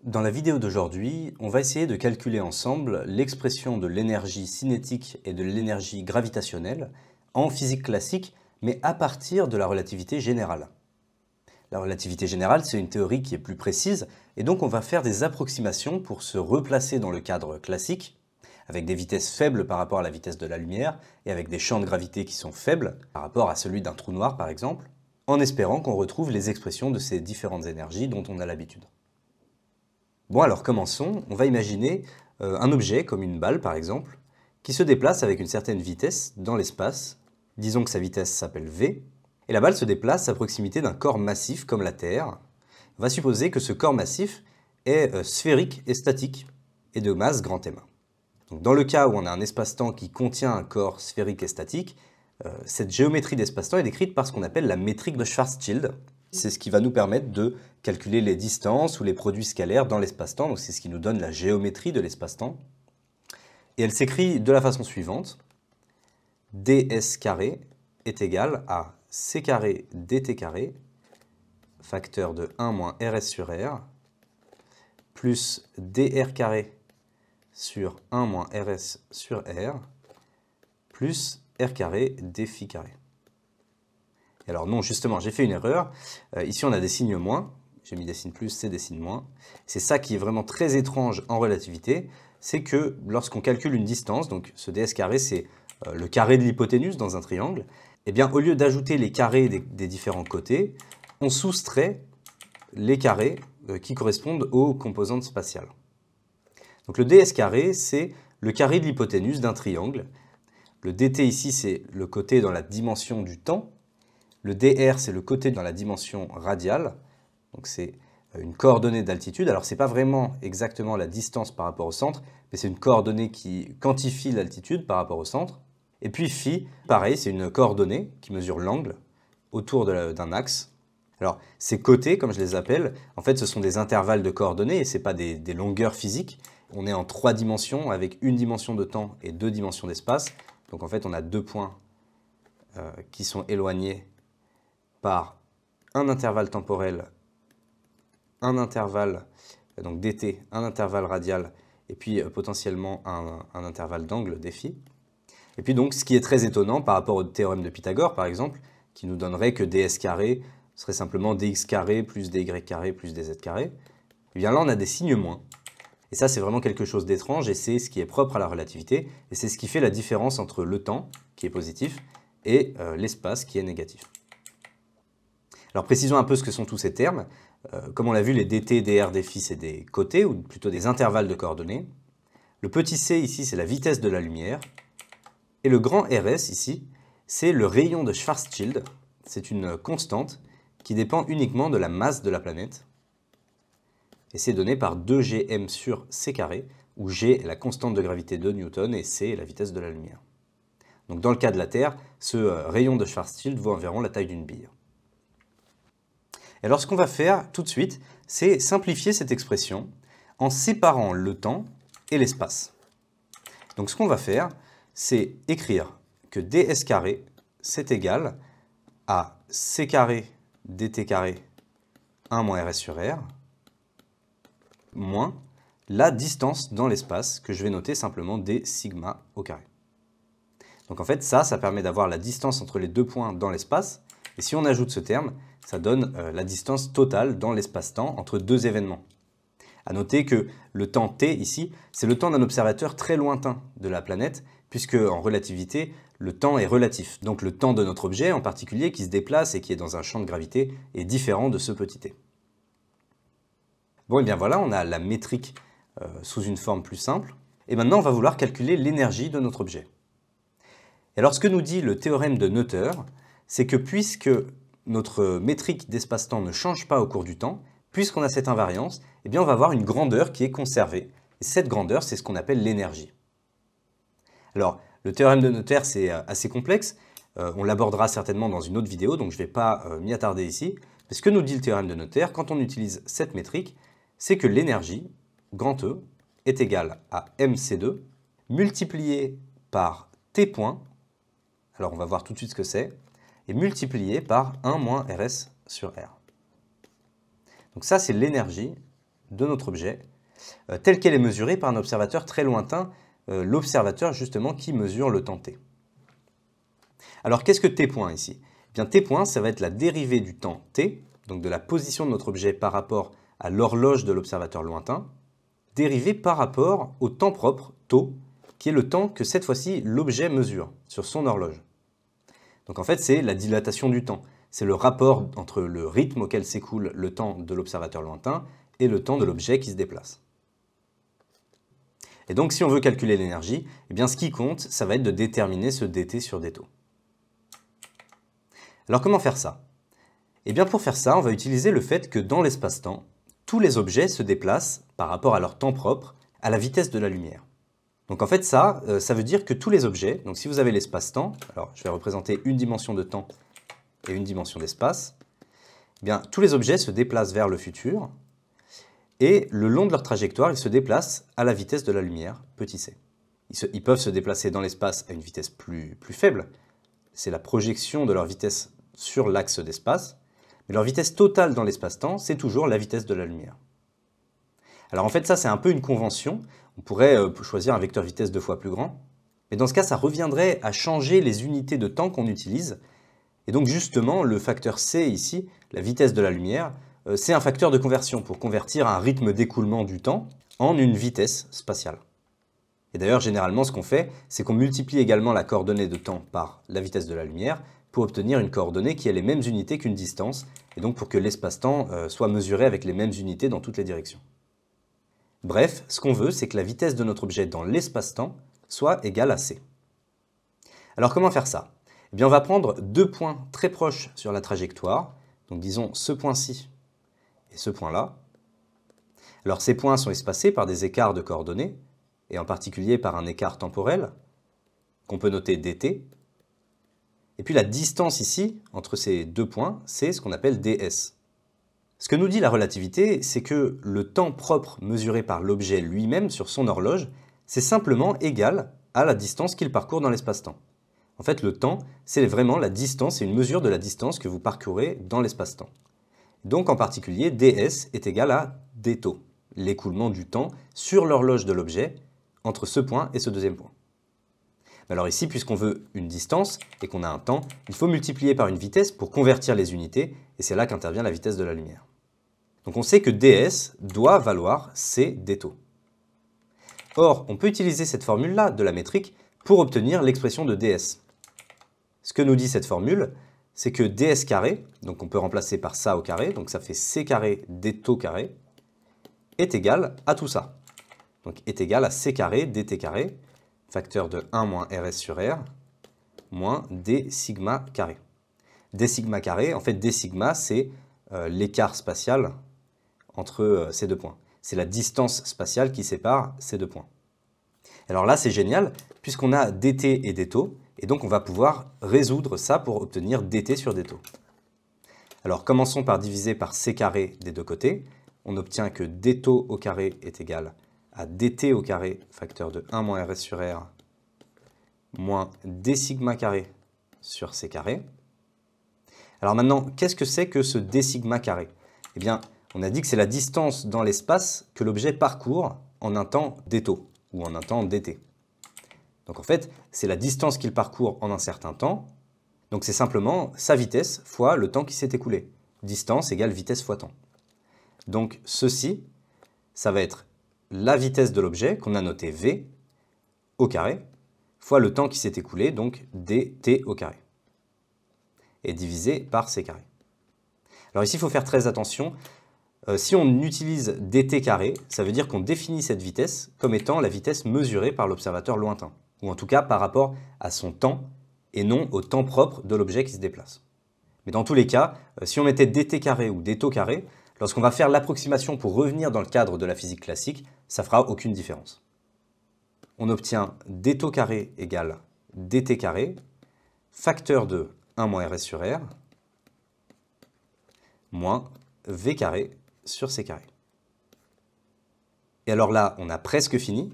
Dans la vidéo d'aujourd'hui, on va essayer de calculer ensemble l'expression de l'énergie cinétique et de l'énergie gravitationnelle en physique classique, mais à partir de la relativité générale. La relativité générale, c'est une théorie qui est plus précise, et donc on va faire des approximations pour se replacer dans le cadre classique, avec des vitesses faibles par rapport à la vitesse de la lumière, et avec des champs de gravité qui sont faibles par rapport à celui d'un trou noir par exemple, en espérant qu'on retrouve les expressions de ces différentes énergies dont on a l'habitude. Bon alors commençons, on va imaginer un objet comme une balle par exemple, qui se déplace avec une certaine vitesse dans l'espace, disons que sa vitesse s'appelle v, et la balle se déplace à proximité d'un corps massif comme la Terre. On va supposer que ce corps massif est sphérique et statique, et de masse grand M. Donc dans le cas où on a un espace-temps qui contient un corps sphérique et statique, cette géométrie d'espace-temps est décrite par ce qu'on appelle la métrique de Schwarzschild. C'est ce qui va nous permettre de calculer les distances ou les produits scalaires dans l'espace-temps, donc c'est ce qui nous donne la géométrie de l'espace-temps. Et elle s'écrit de la façon suivante. ds carré est égal à c carré dt carré, facteur de 1 moins rs sur r, plus dr carré sur 1 moins rs sur r, plus r carré d phi carré. Et alors non, justement, j'ai fait une erreur. Ici, on a des signes moins. J'ai mis des signes plus, c'est des signes moins. C'est ça qui est vraiment très étrange en relativité, c'est que lorsqu'on calcule une distance, donc ce ds carré, c'est le carré de l'hypoténuse dans un triangle, eh bien, au lieu d'ajouter les carrés des différents côtés, on soustrait les carrés qui correspondent aux composantes spatiales. Donc le ds carré, c'est le carré de l'hypoténuse d'un triangle. Le dt ici, c'est le côté dans la dimension du temps. Le dr, c'est le côté dans la dimension radiale. Donc c'est une coordonnée d'altitude. Alors ce n'est pas vraiment exactement la distance par rapport au centre, mais c'est une coordonnée qui quantifie l'altitude par rapport au centre. Et puis phi, pareil, c'est une coordonnée qui mesure l'angle autour d'un axe. Alors ces côtés, comme je les appelle, en fait ce sont des intervalles de coordonnées et ce n'est pas des longueurs physiques. On est en 3 dimensions avec une dimension de temps et 2 dimensions d'espace. Donc en fait on a 2 points qui sont éloignés par un intervalle temporel, un intervalle, donc dt, un intervalle radial, et puis potentiellement un intervalle d'angle, dφ. Et puis donc, ce qui est très étonnant par rapport au théorème de Pythagore, par exemple, qui nous donnerait que ds carré serait simplement dx carré plus dy carré plus dz carré, et bien là, on a des signes moins. Et ça, c'est vraiment quelque chose d'étrange, et c'est ce qui est propre à la relativité, et c'est ce qui fait la différence entre le temps, qui est positif, et l'espace, qui est négatif. Alors précisons un peu ce que sont tous ces termes. Comme on l'a vu, les dt, dr, dφ, c'est des côtés, ou plutôt des intervalles de coordonnées. Le petit c ici, c'est la vitesse de la lumière. Et le grand rs ici, c'est le rayon de Schwarzschild. C'est une constante qui dépend uniquement de la masse de la planète. Et c'est donné par 2gm sur c carré, où g est la constante de gravité de Newton et c est la vitesse de la lumière. Donc dans le cas de la Terre, ce rayon de Schwarzschild vaut environ la taille d'une bille. Et alors ce qu'on va faire tout de suite, c'est simplifier cette expression en séparant le temps et l'espace. Donc ce qu'on va faire, c'est écrire que ds carré, c'est égal à c carré dt carré 1 moins rs sur r, moins la distance dans l'espace, que je vais noter simplement d sigma au carré. Donc en fait, ça permet d'avoir la distance entre les deux points dans l'espace, et si on ajoute ce terme, ça donne la distance totale dans l'espace-temps entre deux événements. A noter que le temps t ici, c'est le temps d'un observateur très lointain de la planète, puisque en relativité, le temps est relatif. Donc le temps de notre objet en particulier qui se déplace et qui est dans un champ de gravité est différent de ce petit t. Bon, et bien voilà, on a la métrique sous une forme plus simple. Et maintenant, on va vouloir calculer l'énergie de notre objet. Et alors, ce que nous dit le théorème de Noether, c'est que puisque notre métrique d'espace-temps ne change pas au cours du temps, puisqu'on a cette invariance, eh bien on va avoir une grandeur qui est conservée. Et cette grandeur, c'est ce qu'on appelle l'énergie. Alors, le théorème de Noether, c'est assez complexe. On l'abordera certainement dans une autre vidéo, donc je ne vais pas m'y attarder ici. Mais ce que nous dit le théorème de Noether, quand on utilise cette métrique, c'est que l'énergie, grand E, est égale à mc2, multiplié par t points, alors on va voir tout de suite ce que c'est, et multiplié par 1 moins rs sur r. Donc ça, c'est l'énergie de notre objet, telle qu'elle est mesurée par un observateur très lointain, l'observateur justement qui mesure le temps t. Alors qu'est-ce que t point ici? Eh bien, t point, ça va être la dérivée du temps t, donc de la position de notre objet par rapport à l'horloge de l'observateur lointain, dérivée par rapport au temps propre, tau, qui est le temps que cette fois-ci l'objet mesure sur son horloge. Donc en fait, c'est la dilatation du temps. C'est le rapport entre le rythme auquel s'écoule le temps de l'observateur lointain et le temps de l'objet qui se déplace. Et donc si on veut calculer l'énergie, eh bien ce qui compte, ça va être de déterminer ce dt sur dτ. Alors comment faire ça? Eh bien pour faire ça, on va utiliser le fait que dans l'espace-temps, tous les objets se déplacent par rapport à leur temps propre à la vitesse de la lumière. Donc en fait ça veut dire que tous les objets, donc si vous avez l'espace-temps, alors je vais représenter une dimension de temps et une dimension d'espace, eh bien tous les objets se déplacent vers le futur et le long de leur trajectoire, ils se déplacent à la vitesse de la lumière, petit c. Ils peuvent se déplacer dans l'espace à une vitesse plus faible, c'est la projection de leur vitesse sur l'axe d'espace, mais leur vitesse totale dans l'espace-temps, c'est toujours la vitesse de la lumière. Alors en fait ça c'est un peu une convention, on pourrait choisir un vecteur vitesse 2 fois plus grand, mais dans ce cas ça reviendrait à changer les unités de temps qu'on utilise, et donc justement le facteur c ici, la vitesse de la lumière, c'est un facteur de conversion pour convertir un rythme d'écoulement du temps en une vitesse spatiale. Et d'ailleurs généralement ce qu'on fait, c'est qu'on multiplie également la coordonnée de temps par la vitesse de la lumière pour obtenir une coordonnée qui a les mêmes unités qu'une distance, et donc pour que l'espace-temps soit mesuré avec les mêmes unités dans toutes les directions. Bref, ce qu'on veut, c'est que la vitesse de notre objet dans l'espace-temps soit égale à c. Alors comment faire ça? Eh bien on va prendre deux points très proches sur la trajectoire, donc disons ce point-ci et ce point-là. Alors ces points sont espacés par des écarts de coordonnées, et en particulier par un écart temporel, qu'on peut noter dt. Et puis la distance ici, entre ces deux points, c'est ce qu'on appelle ds. Ce que nous dit la relativité, c'est que le temps propre mesuré par l'objet lui-même sur son horloge, c'est simplement égal à la distance qu'il parcourt dans l'espace-temps. En fait, le temps, c'est vraiment la distance, c'est une mesure de la distance que vous parcourez dans l'espace-temps. Donc en particulier, ds est égal à dτ, l'écoulement du temps sur l'horloge de l'objet entre ce point et ce deuxième point. Alors ici, puisqu'on veut une distance et qu'on a un temps, il faut multiplier par une vitesse pour convertir les unités, et c'est là qu'intervient la vitesse de la lumière. Donc on sait que ds doit valoir c dτ. Or, on peut utiliser cette formule-là de la métrique pour obtenir l'expression de ds. Ce que nous dit cette formule, c'est que ds carré, donc on peut remplacer par ça au carré, donc ça fait c carré dτ carré, est égal à tout ça. Donc est égal à c carré dt carré, facteur de 1 moins rs sur r, moins d sigma carré. D sigma carré, en fait d sigma c'est l'écart spatial entre ces deux points. C'est la distance spatiale qui sépare ces deux points. Alors là c'est génial, puisqu'on a dt et dτ, et donc on va pouvoir résoudre ça pour obtenir dt sur dτ. Alors commençons par diviser par c carré des deux côtés. On obtient que dτ au carré est égal à dt au carré, facteur de 1 moins rs sur r, moins d sigma carré sur c carré. Alors maintenant, qu'est-ce que c'est que ce d sigma carré? Eh bien, on a dit que c'est la distance dans l'espace que l'objet parcourt en un temps dτ, ou en un temps dt. Donc en fait, c'est la distance qu'il parcourt en un certain temps, donc c'est simplement sa vitesse fois le temps qui s'est écoulé. Distance égale vitesse fois temps. Donc ceci, ça va être la vitesse de l'objet, qu'on a noté v, au carré, fois le temps qui s'est écoulé, donc dt au carré, et divisé par c carré. Alors ici, il faut faire très attention. Si on utilise dt carré, ça veut dire qu'on définit cette vitesse comme étant la vitesse mesurée par l'observateur lointain, ou en tout cas par rapport à son temps, et non au temps propre de l'objet qui se déplace. Mais dans tous les cas, si on mettait dt carré ou dτ carré, lorsqu'on va faire l'approximation pour revenir dans le cadre de la physique classique, ça ne fera aucune différence. On obtient dτ carré égale dt carré, facteur de 1 moins rs sur r, moins v carré sur c carré. Et alors là, on a presque fini.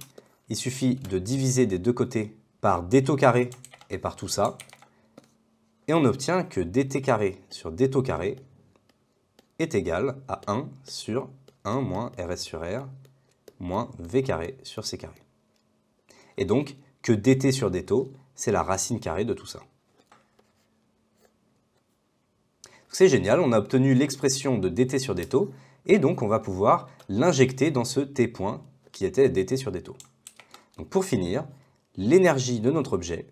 Il suffit de diviser des deux côtés par dτ carré et par tout ça. Et on obtient que dt carré sur dτ carré est égal à 1 sur 1 moins RS sur R moins V carré sur C carré. Et donc, que dt sur dτ, c'est la racine carrée de tout ça. C'est génial, on a obtenu l'expression de dt sur dτ, et donc on va pouvoir l'injecter dans ce t point qui était dt sur dτ. Donc pour finir, l'énergie de notre objet,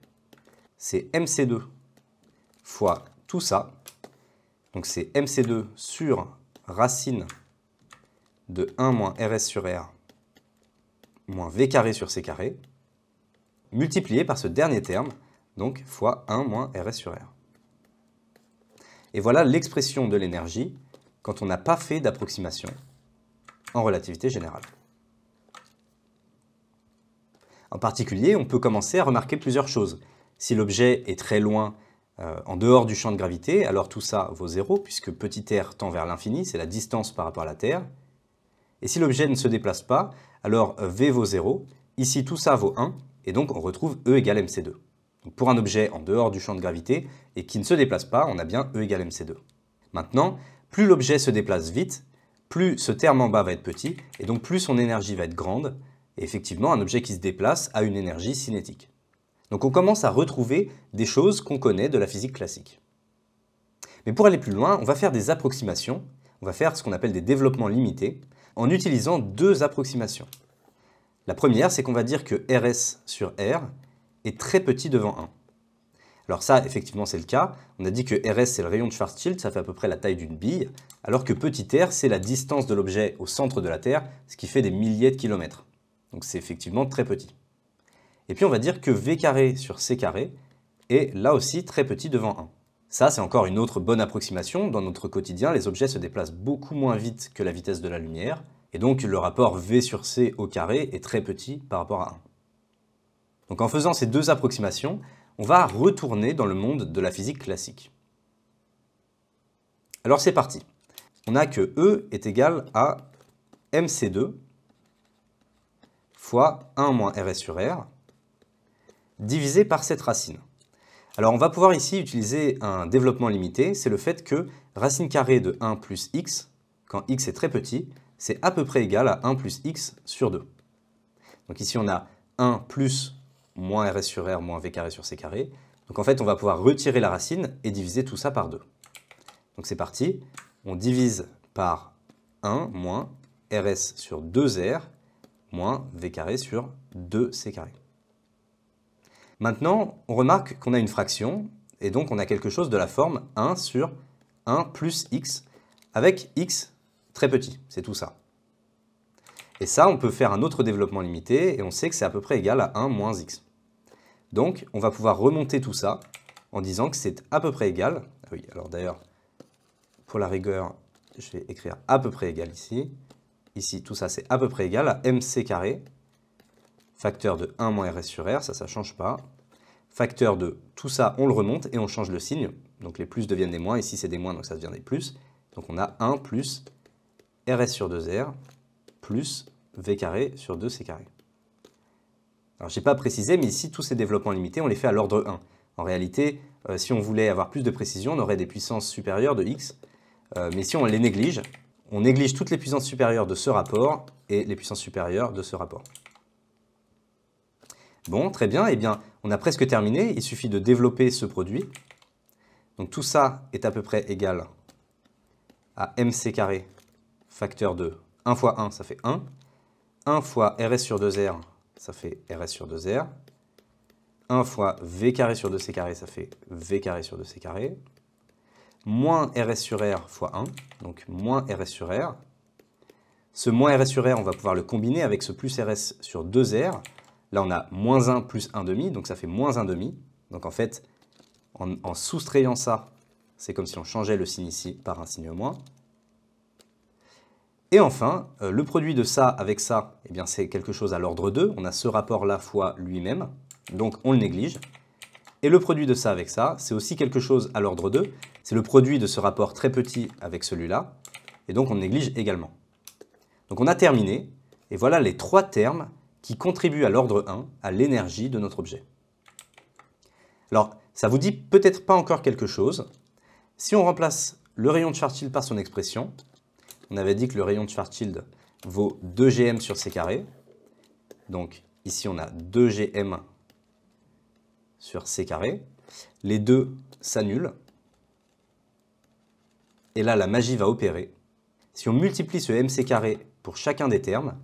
c'est mc2 fois tout ça. Donc c'est mc2 sur racine de 1 moins rs sur r moins v carré sur c carré, multiplié par ce dernier terme, donc fois 1 moins rs sur r. Et voilà l'expression de l'énergie quand on n'a pas fait d'approximation en relativité générale. En particulier, on peut commencer à remarquer plusieurs choses. Si l'objet est très loin, en dehors du champ de gravité, alors tout ça vaut 0, puisque petit r tend vers l'infini, c'est la distance par rapport à la Terre. Et si l'objet ne se déplace pas, alors v vaut 0, ici tout ça vaut 1, et donc on retrouve E égale mc2. Donc pour un objet en dehors du champ de gravité et qui ne se déplace pas, on a bien E égale mc2. Maintenant, plus l'objet se déplace vite, plus ce terme en bas va être petit, et donc plus son énergie va être grande, et effectivement, un objet qui se déplace a une énergie cinétique. Donc on commence à retrouver des choses qu'on connaît de la physique classique. Mais pour aller plus loin, on va faire des approximations, on va faire ce qu'on appelle des développements limités, en utilisant deux approximations. La première, c'est qu'on va dire que RS sur R est très petit devant 1. Alors ça, effectivement, c'est le cas. On a dit que RS, c'est le rayon de Schwarzschild, ça fait à peu près la taille d'une bille, alors que petit r, c'est la distance de l'objet au centre de la Terre, ce qui fait des milliers de kilomètres. Donc c'est effectivement très petit. Et puis on va dire que V carré sur C carré est là aussi très petit devant 1. Ça, c'est encore une autre bonne approximation. Dans notre quotidien, les objets se déplacent beaucoup moins vite que la vitesse de la lumière, et donc le rapport V sur C au carré est très petit par rapport à 1. Donc en faisant ces deux approximations, on va retourner dans le monde de la physique classique. Alors c'est parti. On a que E est égal à mc2 fois 1 moins rs sur r divisé par cette racine. Alors on va pouvoir ici utiliser un développement limité, c'est le fait que racine carrée de 1 plus x, quand x est très petit, c'est à peu près égal à 1 plus x sur 2. Donc ici on a 1 plus moins rs sur r moins v carré sur c carré. Donc en fait on va pouvoir retirer la racine et diviser tout ça par 2. Donc c'est parti, on divise par 1 moins rs sur 2r moins v carré sur 2c carré. Maintenant, on remarque qu'on a une fraction, et donc on a quelque chose de la forme 1 sur 1 plus x, avec x très petit, c'est tout ça. Et ça, on peut faire un autre développement limité, et on sait que c'est à peu près égal à 1 moins x. Donc, on va pouvoir remonter tout ça en disant que c'est à peu près égal. Ah oui, alors d'ailleurs, pour la rigueur, je vais écrire à peu près égal ici. Ici, tout ça, c'est à peu près égal à mc carré, facteur de 1 moins rs sur r, ça ne change pas. Facteur de tout ça, on le remonte et on change le signe. Donc les plus deviennent des moins, ici c'est des moins, donc ça devient des plus. Donc on a 1 plus rs sur 2r plus v carré sur 2c carré. Alors je n'ai pas précisé, mais ici tous ces développements limités, on les fait à l'ordre 1. En réalité, si on voulait avoir plus de précision, on aurait des puissances supérieures de x. Mais si on les néglige, on néglige toutes les puissances supérieures de ce rapport et les puissances supérieures de ce rapport. Bon, très bien, eh bien, on a presque terminé, il suffit de développer ce produit. Donc tout ça est à peu près égal à mc carré facteur de 1 fois 1, ça fait 1. 1 fois rs sur 2r, ça fait rs sur 2r. 1 fois v carré sur 2c carré, ça fait v carré sur 2c carré. Moins rs sur r fois 1, donc moins rs sur r. Ce moins rs sur r, on va pouvoir le combiner avec ce plus rs sur 2r. Là, on a moins 1 plus 1 demi, donc ça fait moins 1 demi. Donc en fait, en soustrayant ça, c'est comme si on changeait le signe ici par un signe moins. Et enfin, le produit de ça avec ça, eh bien c'est quelque chose à l'ordre 2. On a ce rapport-là fois lui-même, donc on le néglige. Et le produit de ça avec ça, c'est aussi quelque chose à l'ordre 2. C'est le produit de ce rapport très petit avec celui-là, et donc on le néglige également. Donc on a terminé, et voilà les trois termes qui contribuent à l'ordre 1, à l'énergie de notre objet. Alors, ça vous dit peut-être pas encore quelque chose. Si on remplace le rayon de Schwarzschild par son expression, on avait dit que le rayon de Schwarzschild vaut 2gm sur c carré. Donc ici, on a 2gm sur c carré. Les deux s'annulent. Et là, la magie va opérer. Si on multiplie ce mc carré pour chacun des termes,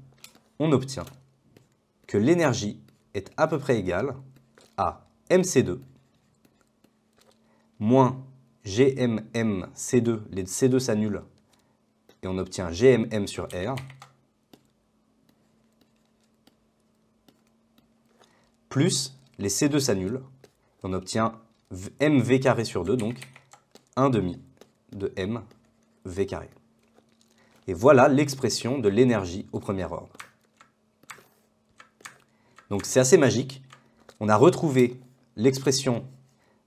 on obtient que l'énergie est à peu près égale à mc2 moins gmm c2, les c2 s'annulent, et on obtient gmm sur r, plus les c2 s'annulent, on obtient mv carré sur 2, donc 1 demi de mv carré. Et voilà l'expression de l'énergie au premier ordre. Donc c'est assez magique. On a retrouvé l'expression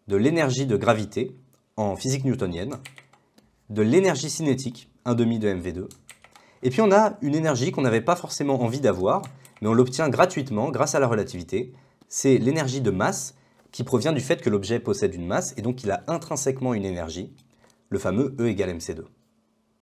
de l'énergie de gravité en physique newtonienne, de l'énergie cinétique, 1 demi de mv2, et puis on a une énergie qu'on n'avait pas forcément envie d'avoir, mais on l'obtient gratuitement grâce à la relativité. C'est l'énergie de masse qui provient du fait que l'objet possède une masse et donc il a intrinsèquement une énergie, le fameux E égale mc2.